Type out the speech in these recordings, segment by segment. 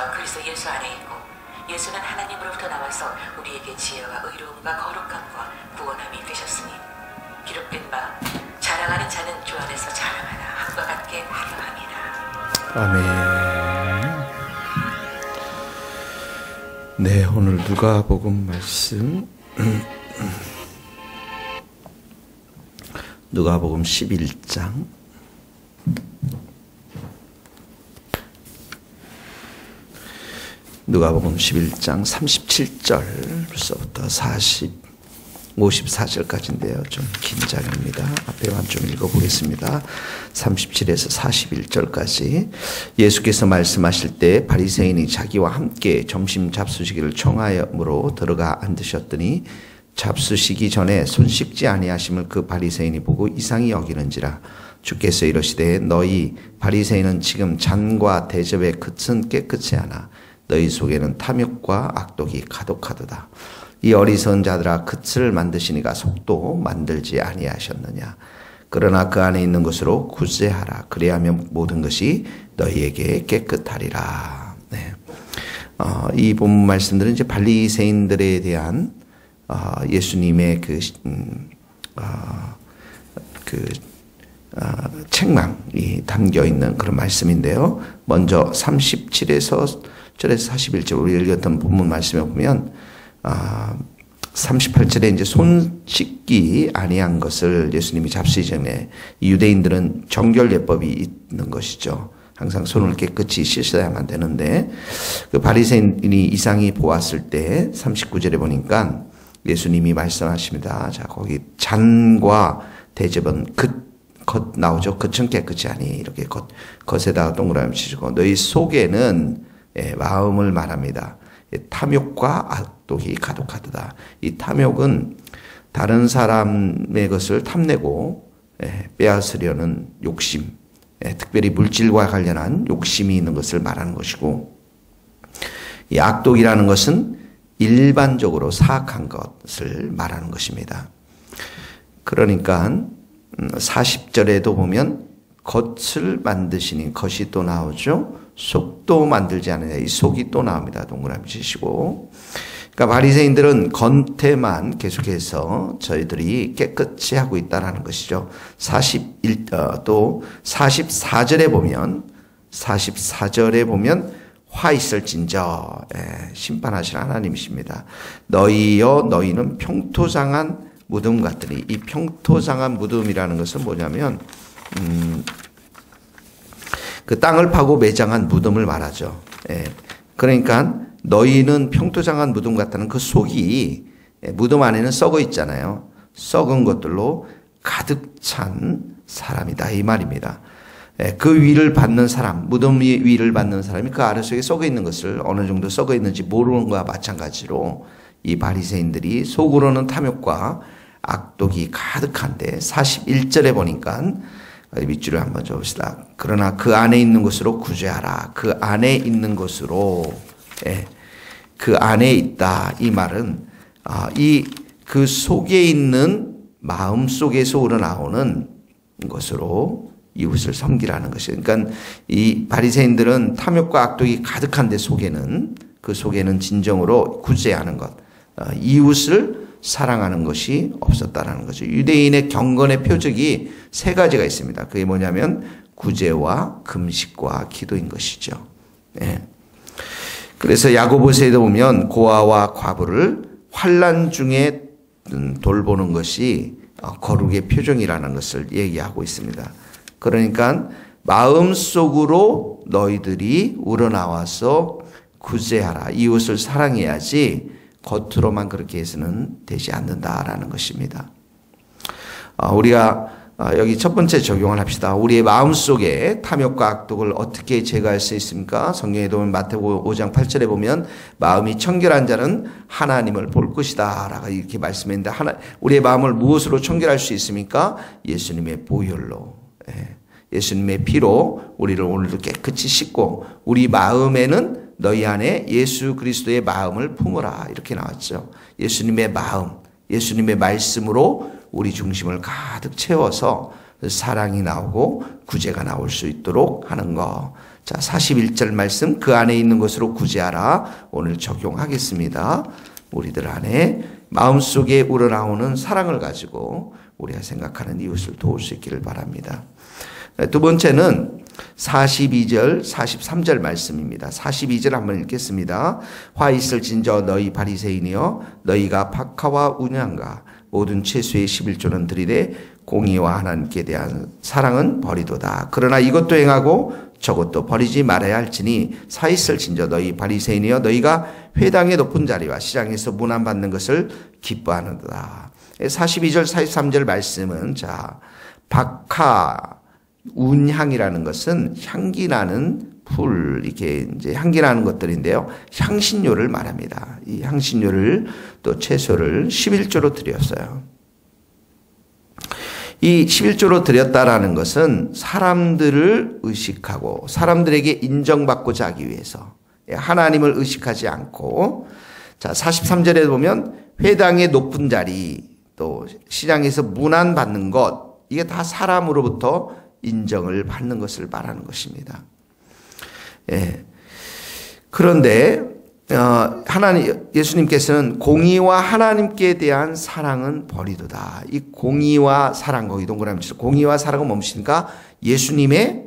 통해서 그리스도 예수 안에 있고 예수는 하나님으로부터 나와서 우리에게 지혜와 의로움과 거룩함과 구원함이 되셨으니 기록된 바 자랑하는 자는 주 안에서 자랑하나 함과 같게 하려 함이라. 아멘. 네, 오늘 누가복음 말씀 누가복음 11장 누가복음 11장 37절부터 54절까지인데요. 좀 긴 장입니다. 앞에만 좀 읽어보겠습니다. 37에서 41절까지. 예수께서 말씀하실 때 바리새인이 자기와 함께 점심 잡수시기를 청하므로 들어가 앉으셨더니 잡수시기 전에 손 씻지 아니하심을 그 바리새인이 보고 이상히 여기는지라. 주께서 이러시되 너희 바리새인은 지금 잔과 대접의 끝은 깨끗이 하나 너희 속에는 탐욕과 악독이 가득하도다. 이 어리석은 자들아, 겉을 만드시니가 속도 만들지 아니하셨느냐. 그러나 그 안에 있는 것으로 구제하라. 그래야면 모든 것이 너희에게 깨끗하리라. 네. 이 본문 말씀들은 이제 바리새인들에 대한 예수님의 책망이 담겨 있는 그런 말씀인데요. 먼저 37에서 41절 우리 읽었던 본문 말씀에 보면 38절에 이제 손 씻기 아니한 것을 예수님이 잡수기 전에 유대인들은 정결 예법이 있는 것이죠. 항상 손을 깨끗이 씻어야만 되는데 그 바리새인이 이상히 보았을 때 39절에 보니까 예수님이 말씀하십니다. 자, 거기 잔과 대접은 겉 나오죠. 겉은 깨끗이 하니 이렇게 겉에다가 동그라미 치시고 너희 속에는 마음을 말합니다. 탐욕과 악독이 가득하도다. 이 탐욕은 다른 사람의 것을 탐내고 빼앗으려는 욕심, 특별히 물질과 관련한 욕심이 있는 것을 말하는 것이고, 이 악독이라는 것은 일반적으로 사악한 것을 말하는 것입니다. 그러니까 40절에도 보면 겉을 만드시니 겉이 또 나오죠. 속도 만들지 않느냐. 이 속이 또 나옵니다. 동그라미 치시고. 그러니까 바리새인들은 겉에만 계속해서 저희들이 깨끗이 하고 있다라는 것이죠. 또 44절에 보면 화 있을진저 심판하실 하나님이십니다. 너희는 평토장한 무덤 같으니, 이 평토장한 무덤이라는 것은 뭐냐면 그 땅을 파고 매장한 무덤을 말하죠. 그러니까 너희는 평토장한 무덤 같다는 그 속이 무덤 안에는 썩어 있잖아요. 썩은 것들로 가득 찬 사람이다 이 말입니다. 그 위를 받는 사람, 무덤 위를 받는 사람이 그 아래속에 썩어 있는 것을 어느 정도 썩어 있는지 모르는 것과 마찬가지로 이 바리새인들이 속으로는 탐욕과 악독이 가득한데 41절에 보니까 밑줄을 한번 줘봅시다. 그러나 그 안에 있는 것으로 구제하라. 그 안에 있는 것으로, 그 안에 있다. 이 말은 그 속에 있는 마음 속에서 우러나오는 것으로 이웃을 섬기라는 것이에요. 그러니까 이 바리새인들은 탐욕과 악독이 가득한데 그 속에는 진정으로 구제하는 것, 이웃을 사랑하는 것이 없었다라는 거죠. 유대인의 경건의 표적이 세 가지가 있습니다. 그게 뭐냐면 구제와 금식과 기도인 것이죠. 그래서 야고보서에도 보면 고아와 과부를 환난 중에 돌보는 것이 거룩의 표정이라는 것을 얘기하고 있습니다. 그러니까 마음속으로 너희들이 우러나와서 구제하라. 이웃을 사랑해야지 겉으로만 그렇게 해서는 되지 않는다라는 것입니다. 우리가 여기 첫 번째 적용을 합시다. 우리의 마음속에 탐욕과 악독을 어떻게 제거할 수 있습니까? 성경에 보면 마태복음 5장 8절에 보면 마음이 청결한 자는 하나님을 볼 것이다 라고 이렇게 말씀했는데 우리의 마음을 무엇으로 청결할 수 있습니까? 예수님의 보혈로, 예수님의 피로 우리를 오늘도 깨끗이 씻고 우리 마음에는 너희 안에 예수 그리스도의 마음을 품으라 이렇게 나왔죠. 예수님의 마음, 예수님의 말씀으로 우리 중심을 가득 채워서 사랑이 나오고 구제가 나올 수 있도록 하는 거. 자, 41절 말씀 그 안에 있는 것으로 구제하라. 오늘 적용하겠습니다. 우리들 안에 마음속에 우러나오는 사랑을 가지고 우리가 생각하는 이웃을 도울 수 있기를 바랍니다. 두 번째는 42절, 43절 말씀입니다. 42절 한번 읽겠습니다. 화 있을 진저 너희 바리새인이여 너희가 박하와 운양과 모든 채소의 11조는 들이되 공의와 하나님께 대한 사랑은 버리도다. 그러나 이것도 행하고 저것도 버리지 말아야 할지니 사 있을 진저 너희 바리새인이여 너희가 회당의 높은 자리와 시장에서 문안받는 것을 기뻐하는도다. 42절, 43절 말씀은 자 박하 운향이라는 것은 향기 나는 풀, 이렇게 이제 향기 나는 것들인데요. 향신료를 말합니다. 이 향신료를 또 채소를 11조로 드렸어요. 이 11조로 드렸다라는 것은 사람들을 의식하고 사람들에게 인정받고자 하기 위해서 하나님을 의식하지 않고 자 43절에 보면 회당의 높은 자리 또 시장에서 문안받는 것 이게 다 사람으로부터 인정을 받는 것을 말하는 것입니다. 예. 그런데 예수님께서는 공의와 하나님께 대한 사랑은 버리도다. 이 공의와 사랑 거기 동그라미 치서 공의와 사랑은 뭡니까? 예수님의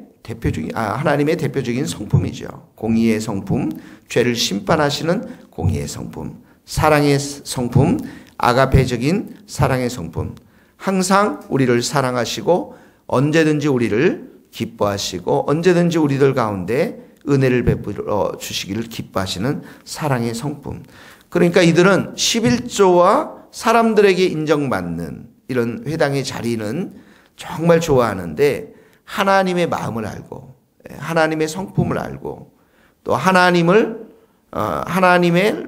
하나님의 대표적인 성품이죠. 공의의 성품, 죄를 심판하시는 공의의 성품, 사랑의 성품, 아가페적인 사랑의 성품. 항상 우리를 사랑하시고 언제든지 우리를 기뻐하시고 언제든지 우리들 가운데 은혜를 베풀어 주시기를 기뻐하시는 사랑의 성품. 그러니까 이들은 11조와 사람들에게 인정받는 이런 회당의 자리는 정말 좋아하는데 하나님의 마음을 알고 하나님의 성품을 알고 또 하나님의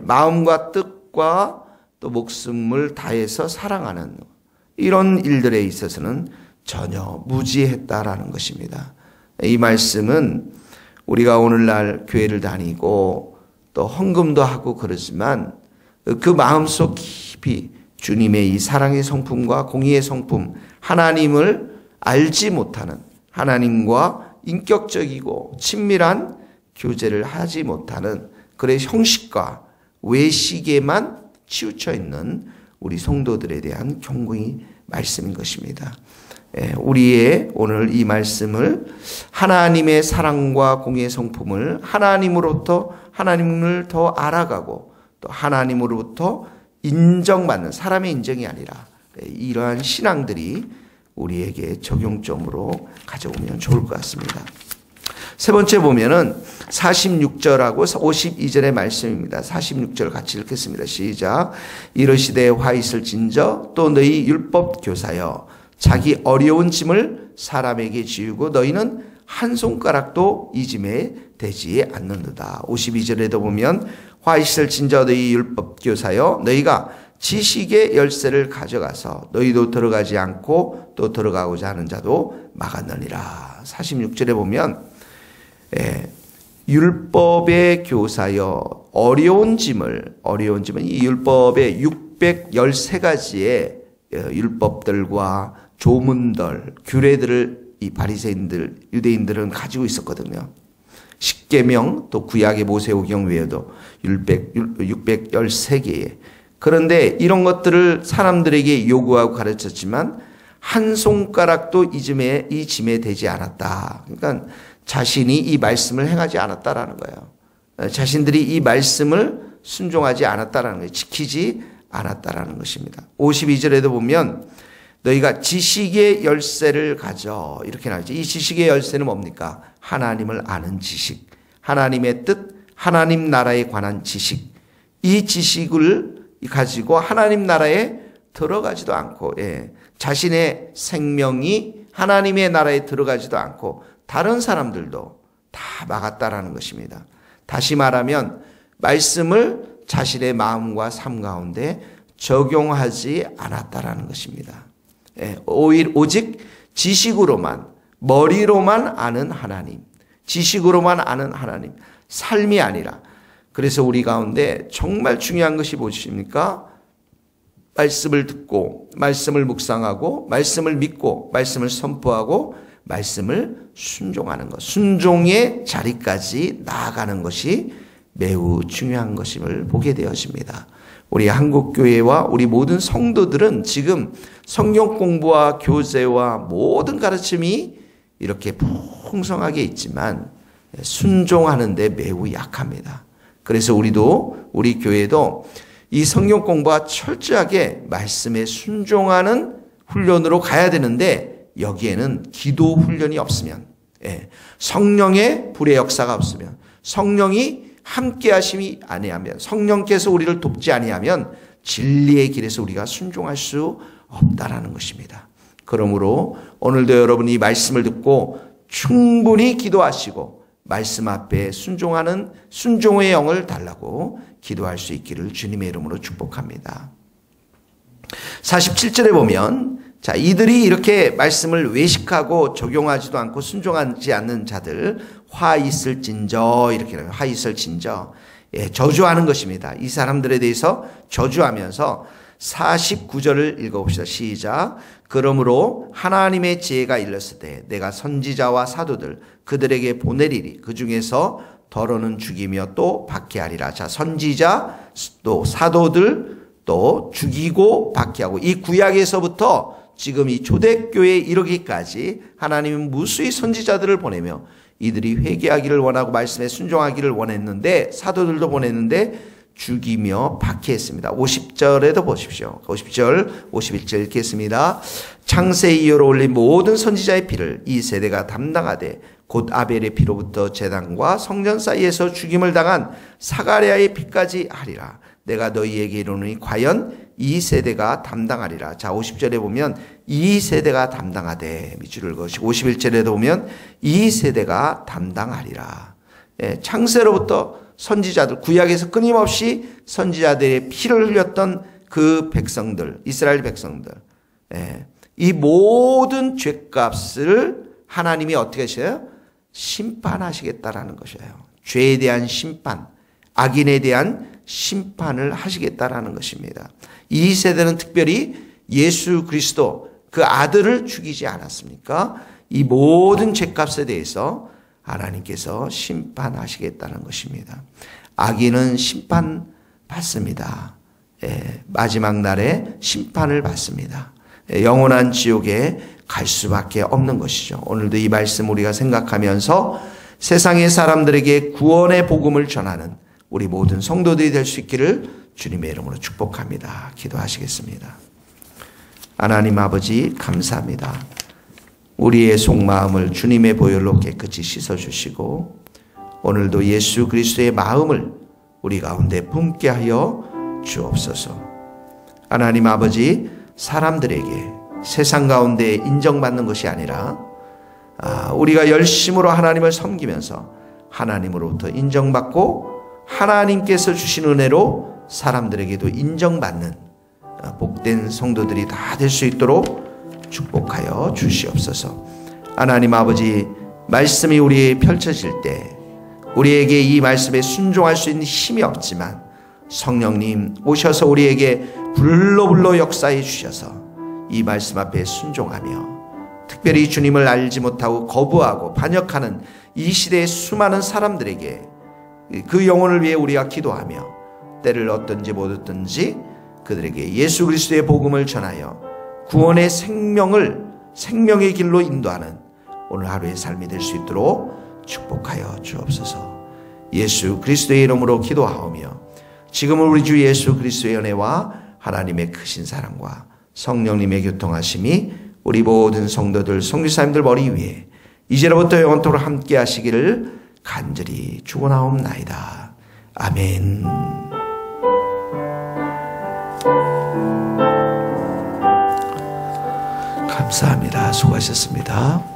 마음과 뜻과 또 목숨을 다해서 사랑하는 이런 일들에 있어서는 전혀 무지했다라는 것입니다. 이 말씀은 우리가 오늘날 교회를 다니고 또 헌금도 하고 그러지만 그 마음속 깊이 주님의 이 사랑의 성품과 공의의 성품, 하나님을 알지 못하는 하나님과 인격적이고 친밀한 교제를 하지 못하는 그의 형식과 외식에만 치우쳐 있는 우리 성도들에 대한 경고의 말씀인 것입니다. 우리의 오늘 이 말씀을 하나님의 사랑과 공의의 성품을 하나님으로부터 하나님을 더 알아가고 또 하나님으로부터 인정받는 사람의 인정이 아니라 이러한 신앙들이 우리에게 적용점으로 가져오면 좋을 것 같습니다. 세 번째 보면은 46절하고 52절의 말씀입니다. 46절 같이 읽겠습니다. 시작. 이르시되 화 있을 진저 또 너희 율법 교사여 자기 어려운 짐을 사람에게 지우고 너희는 한 손가락도 이 짐에 대지 않는도다. 52절에도 보면 화 있을 진저 너희 율법 교사여 너희가 지식의 열쇠를 가져가서 너희도 들어가지 않고 또 들어가고자 하는 자도 막았느니라. 46절에 보면 율법의 교사여 어려운 짐은 이 율법의 613가지의 율법들과 조문들, 규례들을 이 바리새인들, 유대인들은 가지고 있었거든요. 십계명 또 구약의 모세오경 외에도 613개의 그런데 이런 것들을 사람들에게 요구하고 가르쳤지만 한 손가락도 이 짐에 대지 않았다. 그러니까 자신이 이 말씀을 행하지 않았다라는 거예요. 자신들이 이 말씀을 순종하지 않았다라는 거예요. 지키지 않았다라는 것입니다. 52절에도 보면 너희가 지식의 열쇠를 가져 이렇게 나오죠. 이 지식의 열쇠는 뭡니까? 하나님을 아는 지식, 하나님의 뜻, 하나님 나라에 관한 지식. 이 지식을 가지고 하나님 나라에 들어가지도 않고 자신의 생명이 하나님의 나라에 들어가지도 않고 다른 사람들도 다 막았다라는 것입니다. 다시 말하면 말씀을 자신의 마음과 삶 가운데 적용하지 않았다라는 것입니다. 오직 지식으로만 머리로만 아는 하나님, 지식으로만 아는 하나님, 삶이 아니라 그래서 우리 가운데 정말 중요한 것이 무엇입니까? 말씀을 듣고 말씀을 묵상하고 말씀을 믿고 말씀을 선포하고 말씀을 순종하는 것, 순종의 자리까지 나아가는 것이 매우 중요한 것임을 보게 되어집니다. 우리 한국교회와 우리 모든 성도들은 지금 성경 공부와 교제와 모든 가르침이 이렇게 풍성하게 있지만 순종하는 데 매우 약합니다. 그래서 우리 교회도 이 성경 공부와 철저하게 말씀에 순종하는 훈련으로 가야 되는데 여기에는 기도 훈련이 없으면, 성령의 불의 역사가 없으면, 성령이 함께 하심이 아니하면, 성령께서 우리를 돕지 아니하면 진리의 길에서 우리가 순종할 수 없다라는 것입니다. 그러므로 오늘도 여러분이 이 말씀을 듣고 충분히 기도하시고 말씀 앞에 순종하는 순종의 영을 달라고 기도할 수 있기를 주님의 이름으로 축복합니다. 47절에 보면 자, 이들이 이렇게 말씀을 외식하고 적용하지도 않고 순종하지 않는 자들 화 있을진저, 이렇게 해요. 화 있을진저. 저주하는 것입니다. 이 사람들에 대해서 저주하면서 49절을 읽어봅시다. 시작. 그러므로 하나님의 지혜가 일렀을 때 내가 선지자와 사도들 그들에게 보내리리. 그 중에서 더러는 죽이며 또 박해하리라. 자, 선지자 또 사도들 또 죽이고 박해하고, 이 구약에서부터 지금 이 초대교회에 이르기까지 하나님은 무수히 선지자들을 보내며 이들이 회개하기를 원하고 말씀에 순종하기를 원했는데, 사도들도 보냈는데 죽이며 박해했습니다. 50절에도 보십시오. 50절, 51절 읽겠습니다. 창세 이후로 올린 모든 선지자의 피를 이 세대가 담당하되 곧 아벨의 피로부터 제단과 성전 사이에서 죽임을 당한 사가랴의 피까지 하리라. 내가 너희에게 이르노니 과연 이 세대가 담당하리라. 자, 50절에 보면 이 세대가 담당하되 밑줄을 그으시고 51절에도 보면 이 세대가 담당하리라. 창세로부터 선지자들, 구약에서 끊임없이 선지자들의 피를 흘렸던 그 백성들, 이스라엘 백성들, 이 모든 죄값을 하나님이 어떻게 하셔요? 심판하시겠다라는 것이에요. 죄에 대한 심판, 악인에 대한 심판을 하시겠다라는 것입니다. 이 세대는 특별히 예수 그리스도 그 아들을 죽이지 않았습니까? 이 모든 죄값에 대해서 하나님께서 심판하시겠다는 것입니다. 악인은 심판받습니다. 마지막 날에 심판을 받습니다. 영원한 지옥에 갈 수밖에 없는 것이죠. 오늘도 이 말씀 우리가 생각하면서 세상의 사람들에게 구원의 복음을 전하는 우리 모든 성도들이 될 수 있기를 주님의 이름으로 축복합니다. 기도하시겠습니다. 하나님 아버지 감사합니다. 우리의 속마음을 주님의 보혈로 깨끗이 씻어주시고 오늘도 예수 그리스도의 마음을 우리 가운데 품게 하여 주옵소서. 하나님 아버지, 사람들에게 세상 가운데 인정받는 것이 아니라 우리가 열심으로 하나님을 섬기면서 하나님으로부터 인정받고 하나님께서 주신 은혜로 사람들에게도 인정받는 복된 성도들이 다 될 수 있도록 축복하여 주시옵소서. 하나님 아버지, 말씀이 우리에 펼쳐질 때 우리에게 이 말씀에 순종할 수 있는 힘이 없지만 성령님 오셔서 우리에게 불로 역사해 주셔서 이 말씀 앞에 순종하며 특별히 주님을 알지 못하고 거부하고 반역하는 이 시대의 수많은 사람들에게 그 영혼을 위해 우리가 기도하며 때를 얻든지 못 얻든지 그들에게 예수 그리스도의 복음을 전하여 구원의 생명의 길로 인도하는 오늘 하루의 삶이 될 수 있도록 축복하여 주옵소서. 예수 그리스도의 이름으로 기도하오며 지금은 우리 주 예수 그리스도의 은혜와 하나님의 크신 사랑과 성령님의 교통하심이 우리 모든 성도들 성교사님들 머리 위에 이제로부터 영원토록 함께 하시기를 간절히 축원하옵나이다. 아멘. 감사합니다. 수고하셨습니다.